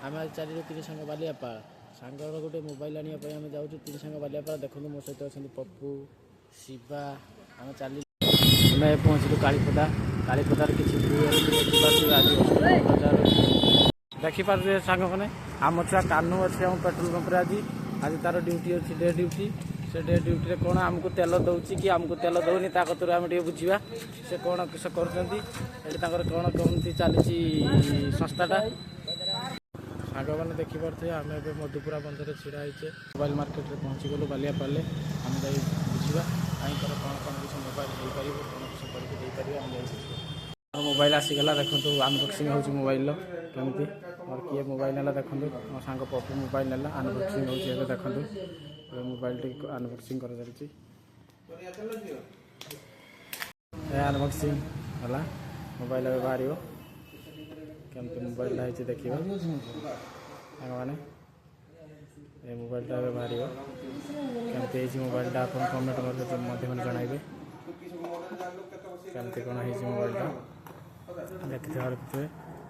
आम आज 4 ରୁ 3 सांग बालियापा सांगर गोटे मोबाइल आने आम जाऊँ 3 सांग बालियापा देखो मो सहित अच्छा पप्पू शिवा आम चल आम पहुँचलु कालीपदा कालीपदार किसी देखिपे सांग मैंने आम छुआ कानू अच्छे आम पेट्रोल पंप आज आज तार ड्यूटी अच्छी डे ड्यूटी से डे ड्यूटी कौन आमको तेल दौर कि आमको तेल दौनी ता कतुर आम बुझा से कौन किस कर कौन कमती चली संस्थाटा सांग मैंने देखिपे आम ए मधुपुरा बंधर ढड़ा होचे मोबाइल मार्केट में पहुँची गलु बालियापाले आम जा बुझा कहीं कौन कौन किसी मोबाइल हो पार कौन किस करके आम जा मोबाइल आसीगला देखो अनबक्सिंग हो मोबाइल केमती मोर किए मोबाइल ना देखो मो सांग पप्पू मोबाइल ना अनबक्सिंग हो देखो मोबाइल टी अनबक्सिंग कर अनबक्सिंग है मोबाइल बाहर केमती मोबाइल है देखा मैंने ये मोबाइल बाहर केमती मोबाइल आप कमेंट मध्यम जनइबे केमती कौन है मोबाइल देखते रखुए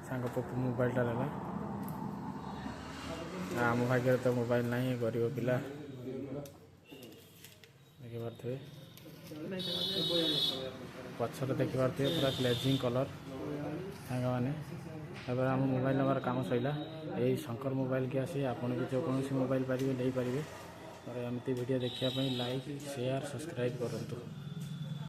सांग पप्पू मोबाइल ना आम भाग्य तो मोबाइल ना गरीब पिला देखिपे पछर देखिपे पूरा ग्लेजिंग कलर सांग मैंने आम मोबाइल नंबर काम सैला यही शंकर मोबाइल की आसी आपन भी जो कौन मोबाइल पारे नहीं पारे और एमती वीडियो देखापी लाइक शेयर सब्सक्राइब करूँ।